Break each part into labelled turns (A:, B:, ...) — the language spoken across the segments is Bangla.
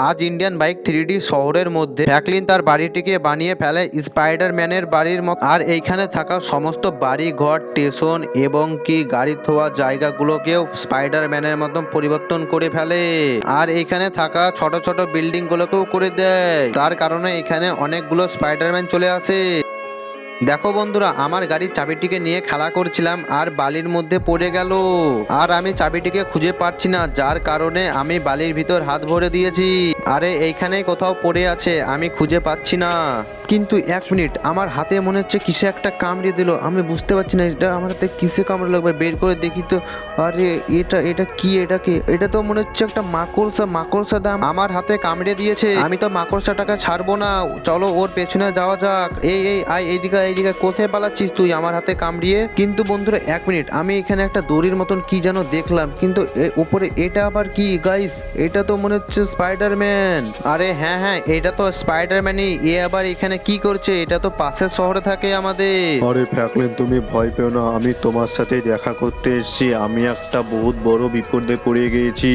A: আজ ইন্ডিয়ান বাইক 3D শহরের মধ্যে ফ্র্যাঙ্কলিন তার বাড়িটিকে বানিয়ে ফেলে স্পাইডারম্যানের বাড়ির মতো। আর এইখানে থাকা সমস্ত বাড়ি ঘর স্টেশন এবং কি গাড়ি থোয়া জায়গাগুলোকেও স্পাইডারম্যানের মতন পরিবর্তন করে ফেলে। আর এইখানে থাকা ছোট ছোট বিল্ডিং গুলোকেও করে দেয়। তার কারণে এখানে অনেকগুলো স্পাইডারম্যান চলে আসে। দেখো বন্ধুরা, আমার গাড়ির চাবিটিকে নিয়ে খেলা করছিলাম আর বালির মধ্যে পড়ে গেল। আর আমি চাবিটিকে খুঁজে পাচ্ছি না, যার কারণে আমি বালির ভিতর হাত ভরে দিয়েছি। আরে এইখানেই কোথাও পড়ে আছে, আমি খুঁজে পাচ্ছি না। কিন্তু এক মিনিট, আমার হাতে মনে হচ্ছে কিসে একটা কামড়ে দিল। আমি বুঝতে পারছি না এটা আমার হাতে কিসে কামড়ে লাগবে, বের করে দেখি তো। আরে এটা এটা কি, এটাকে এটা তো মনে হচ্ছে একটা মাকড়সা। মাকড়সা দাম আমার হাতে কামড়ে দিয়েছে। আমি তো মাকড়সাটাকে ছাড়বো না, চলো ওর পেছনে যাওয়া যাক। এই এই আয় এইদিকে এইদিকে, কোথায় পালাচ্ছিস তুই আমার হাতে কামড়িয়ে? কিন্তু বন্ধুরা এক মিনিট, আমি এখানে একটা দড়ির মতন কি যেন দেখলাম, কিন্তু উপরে এটা আবার কি গাইস? এটা তো মনে হচ্ছে স্পাইডারম্যান। আরে হ্যাঁ হ্যাঁ, এটা তো স্পাইডারম্যানই। এ আবার এখানে কি করছে? এটা তো পাশের শহরে থাকে আমাদের।
B: আরে ফ্র্যাঙ্কলিন, তুমি ভয় পেও না, আমি তোমার সাথে দেখা করতে এসেছি। আমি একটা বহুত বড় বিপদে পড়ে গিয়েছি,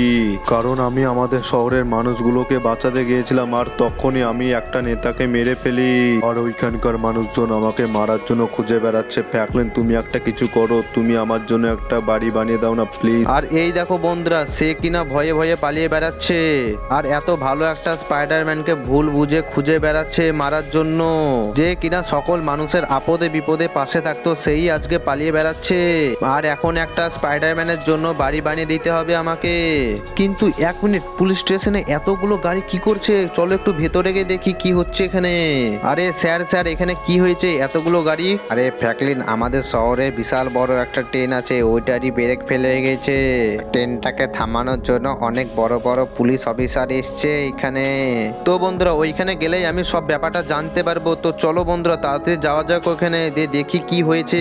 B: কারণ আমি আমাদের শহরের মানুষগুলোকে বাঁচাতে গিয়েছিলাম আর তখনই আমি একটা নেতাকে মেরে ফেলি। আর ওইখানকার মানুষজন আমাকে মারার জন্য খুঁজে বেড়াচ্ছে। ফ্র্যাঙ্কলিন, তুমি একটা কিছু করো, তুমি আমার জন্য একটা বাড়ি বানিয়ে দাও না প্লিজ।
A: আর এই দেখো বন্ধুরা, সে কিনা ভয়ে ভয়ে পালিয়ে বেড়াচ্ছে। আর এত ভালো একটা স্পাইডারম্যানকে ভুল বুঝে খুঁজে বেড়াচ্ছে মারার জন্য, যে কিনা সকল মানুষের আপদে বিপদে পাশে থাকতো, সেই আজকে পালিয়ে বেড়াচ্ছে। আর এখন একটা স্পাইডারম্যানের জন্য বাড়ি বানিয়ে দিতে হবে আমাকে। কিন্তু এক মিনিট, পুলিশ স্টেশনে এতগুলো গাড়ি কি করছে? চলো একটু ভেতরে গিয়ে দেখি কি হচ্ছে এখানে। আরে স্যার স্যার, এখানে কি হয়েছে এতগুলো গাড়ি? আরে ফ্র্যাঙ্কলিন, আমাদের শহরে বিশাল বড় একটা ট্রেন আছে, ওইটারই ব্রেক ফেলে গেছে। ট্রেনটাকে থামানোর জন্য অনেক বড় বড় পুলিশ অফিসার এসছে এখানে। তো বন্ধুরা, ওইখানে গেলেই আমি সব ব্যাপারটা জানতে পারবো। তো চলো বন্ধুরা, তাড়াতাড়ি যাওয়া যাক ওখানে, দিয়ে দেখি কি হয়েছে।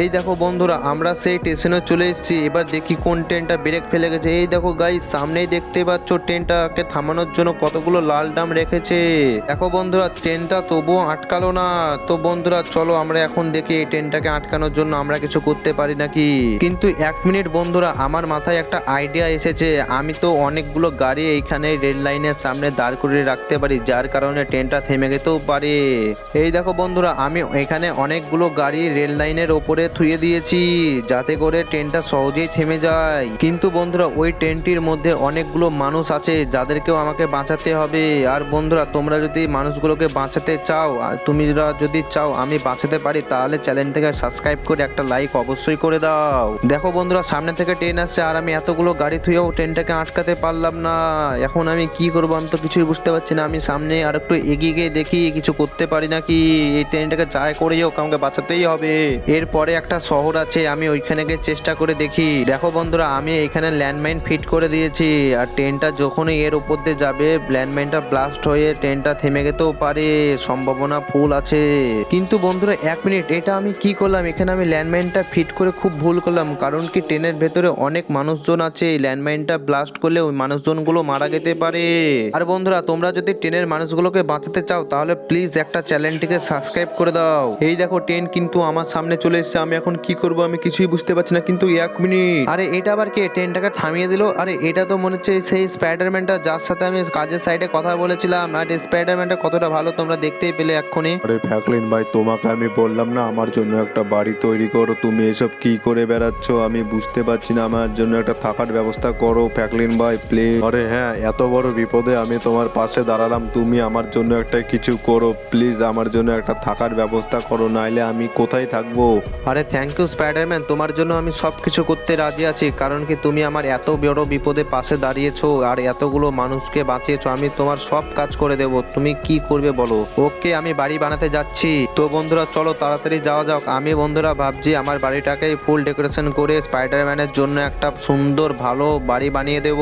A: এই দেখো বন্ধুরা, আমরা সেই স্টেশনে চলে এসেছি। এবার দেখি কোন ট্রেনটা ব্রেক ফেলে গেছে। এই দেখো গাইস, সামনেই দেখতে পাচ্ছ ট্রেনটাকে থামানোর জন্য কতগুলো লাল ডাম রেখেছে। দেখো বন্ধুরা, ট্রেনটা তবুও আটকালো না। তো বন্ধুরা চলো আমরা এখন দেখি এই ট্রেনটাকে আটকানোর জন্য আমরা কিছু করতে পারি নাকি। কিন্তু এক মিনিট বন্ধুরা, আমার মাথায় একটা আইডিয়া এসেছে। আমি তো অনেকগুলো গাড়ি এইখানে রেল লাইনের সামনে দাঁড় করিয়ে রাখতে পারি, যার কারণে ট্রেনটা থেমে যেতেও পারে। এই দেখো বন্ধুরা, আমি এখানে অনেকগুলো গাড়ি রেল লাইনের ওপরে থুয়ে দিয়েছি, যাতে করে ট্রেনটা সহজেই থেমে যায়। কিন্তু বন্ধুরা, ওই ট্রেনটির মধ্যে অনেকগুলো মানুষ আছে, যাদেরকেও আমাকে বাঁচাতে হবে। আর বন্ধুরা, তোমরা যদি মানুষগুলোকে বাঁচাতে চাও, আর তোমরা যদি চাও আমি বাঁচাতে পারি, তাহলে চ্যানেলটাকে সাবস্ক্রাইব করে একটা লাইক অবশ্যই করে দাও। দেখো বন্ধুরা, সামনে থেকে ট্রেন আসছে আর আমি এতগুলো গাড়ি থুয়েও ট্রেনটাকে আটকাতে পারলাম না। এখন আমি কি করবো? আমি তো কিছুই বুঝতে পারছি না। আমি সামনে আর একটু এগিয়ে গিয়ে দেখি কিছু করতে পারি নাকি। এই ট্রেনটাকে যাই করে হোক আমাকে বাঁচাতেই হবে। এরপরে একটা শহর আছে, আমি ওইখানে গিয়ে চেষ্টা করে দেখি। দেখো বন্ধুরা, আমি এখানে ল্যান্ডমাইন ফিট করে দিয়েছি। আর ট্রেনটা যখনই এর উপর দিয়ে যাবে, ল্যান্ডমাইনটা ব্লাস্ট হয়ে ট্রেনটা থেমে যেতেও পারে, সম্ভাবনা ফুল আছে। কিন্তু বন্ধুরা এক মিনিট, এটা আমি কি করলাম? এখানে আমি ল্যান্ডমাইনটা ফিট করে খুব ভুল করলাম। কারণ কি, ট্রেনের ভেতরে অনেক মানুষজন আছে, ল্যান্ডমাইনটা ব্লাস্ট করলে ওই মানুষজনগুলো মারা যেতে পারে। আর বন্ধুরা, তোমরা যদি ট্রেনের মানুষগুলোকে বাঁচাতে চাও, তাহলে প্লিজ একটা চ্যানেলটিকে সাবস্ক্রাইব করে দাও। এই দেখো ট্রেন কিন্তু আমার সামনে চলে এসেছে। আমি এখন কি করব আমি কিছুই বুঝতে পারছি না। কিন্তু এক মিনিট, আরে এটা আবার কে ট্রেনটাকে থামিয়ে দিল? আরে এটা তো মনে হচ্ছে সেই স্পাইডারম্যানটা, যার সাথে আমি কাজের সাইডে কথা বলেছিলাম। আর স্পাইডারম্যানটা কতটা ভালো তোমরা দেখতেই পেলে এক্ষুনি।
B: আরে ফ্র্যাঙ্কলিন ভাই, তোমাকে আমি বললাম না আমার জন্য একটা বাড়ি তৈরি করো, তুমি এসব কি করে বেড়াচ্ছ? আমি বুঝতে পারছি না, আমার জন্য একটা থাকার ব্যবস্থা করো ফ্র্যাঙ্কলিন ভাই প্লিজ। আরে হ্যাঁ, এত বড় বিপদে আমি তোমার পাশে দাঁড়ালাম, তুমি আমার জন্য একটা কিছু করো প্লিজ। আমার জন্য একটা থাকার ব্যবস্থা করো, নাইলে আমি কোথায় থাকবো?
A: আরে থ্যাংক ইউ স্পাইডারম্যান, তোমার জন্য আমি সব কিছু করতে রাজি আছি। কারণ কি, তুমি আমার এত বড় বিপদে পাশে দাঁড়িয়েছো আর এতগুলো মানুষকে বাঁচিয়েছো। আমি তোমার সব কাজ করে দেব, তুমি কি করবে বলো। ওকে, আমি বাড়ি বানাতে যাচ্ছি। তো বন্ধুরা চলো তাড়াতাড়ি যাওয়া যাক। আমি বন্ধুরা ভাবছি আমার বাড়িটাকে ফুল ডেকোরেশন করে স্পাইডারম্যানের জন্য একটা সুন্দর ভালো বাড়ি বানিয়ে দেব।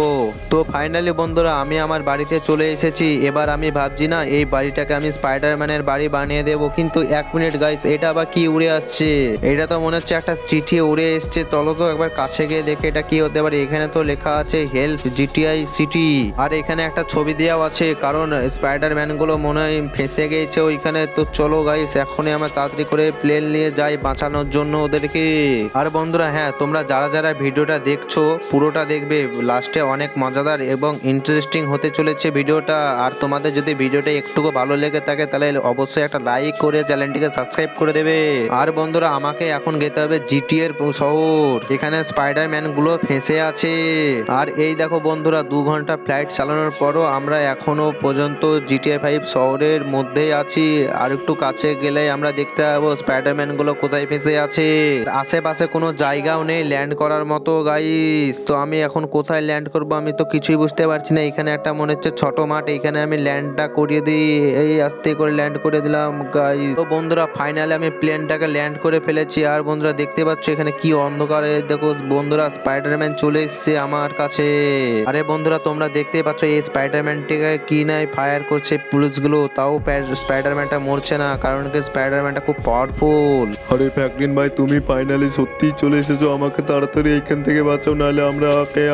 A: তো ফাইনালি বন্ধুরা, আমি আমার বাড়িতে চলে এসেছি। এবার আমি ভাবছি না এই বাড়িটাকে আমি স্পাইডারম্যানের বাড়ি বানিয়ে দেব। কিন্তু এক মিনিট গাইস, এটা আবার কি উড়ে আসছে? এটা তো মনে হচ্ছে একটা চিঠি উড়ে এসছে। চলো তো একবার কাছে গিয়ে দেখে এটা কি হতে পারে। এখানে তো লেখা আছে হেল্প জিটিআই সিটি। আর এখানে একটা ছবি দেওয়াও আছে, কারণ স্পাইডারম্যান গুলো মনে হয় ফেঁসে গেছে ওইখানে। তো চলো গাইস, এখনই আমরা তাড়াতাড়ি করে প্লেন নিয়ে যাই বাঁচানোর জন্য ওদেরকে। আর বন্ধুরা হ্যাঁ, তোমরা যারা যারা ভিডিওটা দেখছো পুরোটা দেখবে, লাস্টে অনেক মজাদার এবং ইন্টারেস্টিং হতে হতে চলেছে ভিডিওটা। আর তোমাদের যদি ভিডিওটা একটুকু ভালো লেগে থাকে তাহলে অবশ্যই একটা লাইক করে চ্যানেলটিকে সাবস্ক্রাইব করে দেবে। আর বন্ধুরা আমাকে এখন যেতে হবে জিটিএ এর শহর, এখানে স্পাইডারম্যান গুলো ফেঁসে আছে। আর এই দেখো বন্ধুরা 2 ঘন্টা ফ্লাইট চালানোর পরও আমরা এখনো পর্যন্ত জিটিএ 5 শহরের মধ্যেই আছি। আর একটু কাছে গেলে আমরা দেখতে পাবো স্পাইডারম্যান গুলো কোথায় ফেঁসে আছে। আশেপাশে কোনো জায়গাও নেই ল্যান্ড করার মতো গাইস। তো আমি এখন কোথায় ল্যান্ড করব আমি তো কিছুই বুঝতে পারছি না। এখানে একটা মনে হচ্ছে ছোট মাঠ, এখানে আমি ল্যান্ডটা করিয়ে দিই। এই আস্তে করে ল্যান্ড করে দিলাম গাইস। তো বন্ধুরা ফাইনালি আমি প্লেনটাকে ল্যান্ড করে ফেলেছি। আর বন্ধুরা দেখতে পাচ্ছ এখানে কি অন্ধকারে, দেখো বন্ধুরা স্পাইডারম্যান চলে এসেছে আমার কাছে। আরে বন্ধুরা তোমরা দেখতেই পাচ্ছ এই স্পাইডারম্যানটিকে কি নাই ফায়ার করছে পুলিশগুলো, তাও স্পাইডারম্যানটা মরছে না, কারণ কি স্পাইডারম্যানটা খুব পাওয়ারফুল।
B: আরে ফ্র্যাঙ্কলিন ভাই, তুমি ফাইনালি সত্যিই চলে এসেছো। আমাকে তাড়াতাড়ি এইখান থেকে বাঁচাও, নাহলে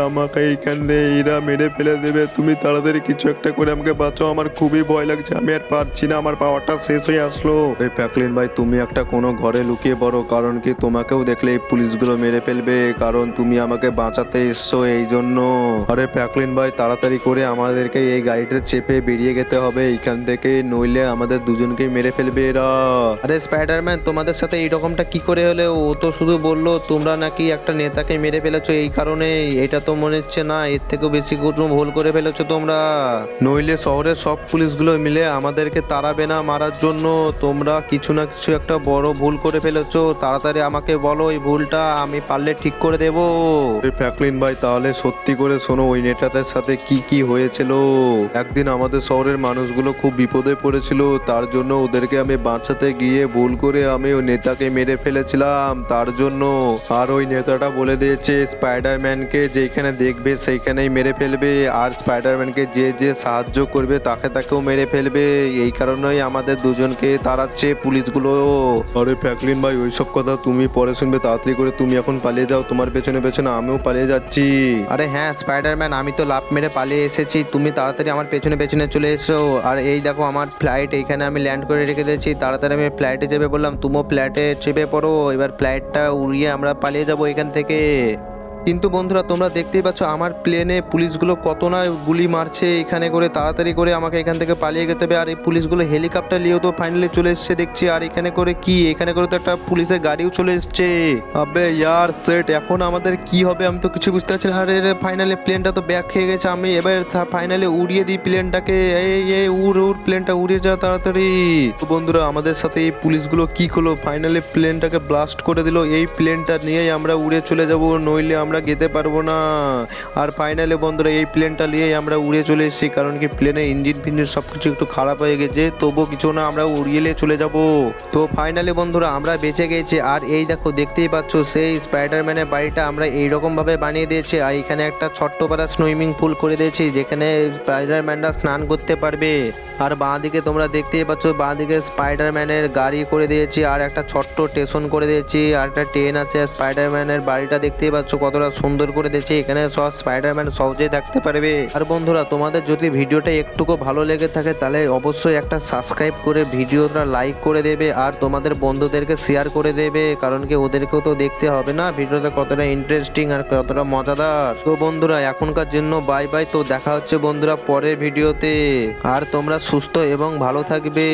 B: আমাকে এইখান দিয়ে এরা মেরে ফেলে দেবে। তুমি তাড়াতাড়ি কিছু একটা করে আমাকে বাঁচাও, আমার খুবই ভয় লাগছে, আমি আর পারছি না, আমার পাওয়ারটা শেষ হয়ে আসলো। আরে ফ্র্যাঙ্কলিন ভাই, তুমি একটা কোনো ঘরে লুকিয়ে পড়ো, কারণ কি তোমাকেও দেখলে এই পুলিশগুলো মেরে ফেলবে, কারণ তুমি আমাকে বাঁচাতে এসছো এই জন্য। আরে ফ্র্যাঙ্কলিন ভাই তাড়াতাড়ি করে আমাদেরকে এই গাড়িতে চেপে বেরিয়ে যেতে হবে এইখান থেকে, নইলে আমাদের দুজনকেই মেরে ফেলবে এরা।
A: আরে স্পাইডারম্যান তোমাদের সাথে এইরকমটা কি করে হলো? ও তো শুধু বললো তোমরা নাকি একটা নেতাকে মেরে ফেলেছো, এই কারণে এটা তো মনে হচ্ছে না, এর থেকেও বেশি কোনো ভুল করে ফেলেছো তোমরা। নইলে শহরের সব পুলিশগুলো মিলে আমাদেরকে তাড়াবে না মারার জন্য। তোমরা কিছু না কিছু একটা বড় ভুল করে ফেলেছো, তাড়াতাড়ি আমাকে বলো এই ভুলটা, আমি পারলে ঠিক করে দেবো।
B: ফ্র্যাঙ্কলিন ভাই তাহলে সত্যি করে শোনো ওই নেতাদের সাথে কি কি হয়েছিল। একদিন আমাদের শহরের মানুষগুলো খুব বিপদে পড়েছিল, তার জন্য ওদেরকে আমি বাঁচাতে গিয়ে ভুল করে আমি ওই নেতাকে মেরে ফেলেছিলাম তার জন্য। আর ওই নেতাটা বলে দিয়েছে স্পাইডারম্যানকে যেখানে দেখবে সেইখানেই মেরে ফেলবে, আর স্পাইডারম্যানকে যে যে সাহায্য করবে তাকেও মেরে ফেলবে। এই কারণেই আমাদের দুজনকে তাড়াচ্ছে পুলিশগুলো। আরে ফ্র্যাঙ্কলিন ভাই ওইসব কথা তুমি পরে শুনবে, তাড়াতাড়ি করে তুমি এখন পালিয়ে যাও, তোমার পেছনে পেছনে আমিও পালিয়ে যাচ্ছি।
A: আরে হ্যাঁ স্পাইডারম্যান, আমি তো লাফ মেরে পালিয়ে এসেছি, তুমি তাড়াতাড়ি আমার পেছনে পেছনে চলে এসো। আর এই দেখো আমার ফ্লাইট এইখানে আমি ল্যান্ড করে রেখে দিয়েছি, তাড়াতাড়ি আমি ফ্লাইটে চেপে বললাম, তুমিও ফ্লাইটে চেপে পড়ো, এবার ফ্লাইটটা উড়িয়ে আমরা পালিয়ে যাবো এখান থেকে। কিন্তু বন্ধুরা তোমরা দেখতেই পাচ্ছ আমার প্লেনে পুলিশগুলো কত না গুলি মারছে এখানে করে, তাড়াতাড়ি করে আমাকে এখান থেকে পালিয়ে যেতে হবে। আর এই পুলিশগুলো হেলিকপ্টার নিয়েও তো ফাইনালি চলে এসছে দেখছি। আর এখানে করে কি, এখানে করে তো একটা পুলিশের গাড়িও চলে এসছে। আবে ইয়ার সেট, এখন আমাদের কি হবে আমি তো কিছু বুঝতে পারছি না। আরে ফাইনালি প্লেনটা তো ব্যাক খেয়ে গেছে, আমি এবার ফাইনালি উড়িয়ে দিই প্লেনটাকে। এই উড় প্লেনটা উড়িয়ে যা তাড়াতাড়ি। তো বন্ধুরা আমাদের সাথে এই পুলিশগুলো কি হলো, ফাইনালি প্লেনটাকে ব্লাস্ট করে দিল। এই প্লেনটা নিয়েই আমরা উড়ে চলে যাব, নইলে আমরা যেতে পারবো না। আর ফাইনালি বন্ধুরা এই প্লেনটা নিয়েই আমরা উড়ে চলে এসেছি, কারণ কি প্লেনের ইঞ্জিন ফিঞ্জিন সবকিছু একটু খারাপ হয়ে গেছে, তবুও কিছু না, আমরা উড়িয়ে নিয়ে চলে যাব। তো ফাইনালি বন্ধুরা আমরা বেঁচে গেছি। আর এই দেখো দেখতেই পাচ্ছ সেই স্পাইডারম্যানের বাড়িটা আমরা এইরকম ভাবে বানিয়ে দিয়েছি। আর এখানে একটা ছোট্ট পাড়া সুইমিং পুল করে দিয়েছি, যেখানে স্পাইডারম্যানরা স্নান করতে পারবে। আর বাঁ দিকে তোমরা দেখতেই পাচ্ছ, বাঁ দিকে স্পাইডারম্যানের গাড়ি করে দিয়েছি, আর একটা ছোট্ট স্টেশন করে দিয়েছি, আর একটা ট্রেন আছে। স্পাইডারম্যানের বাড়িটা দেখতেই পাচ্ছ কতটা সুন্দর করে দিয়েছি, এখানে সব স্পাইডারম্যান সহজেই থাকতে পারবে। আর বন্ধুরা তোমাদের যদি ভিডিওটা একটুকু ভালো লেগে থাকে তাহলে অবশ্যই একটা সাবস্ক্রাইব করে ভিডিওটা লাইক করে দেবে, আর তোমাদের বন্ধুদেরকে শেয়ার করে দেবে, কারণ কি ওদেরকেও তো দেখতে হবে না ভিডিওটা কতটা ইন্টারেস্টিং আর কতটা মজাদার। তো বন্ধুরা এখনকার জন্য বাই বাই। তো দেখা হচ্ছে বন্ধুরা পরের ভিডিওতে। আর তোমরা সুস্থ এবং ভালো থাকবে।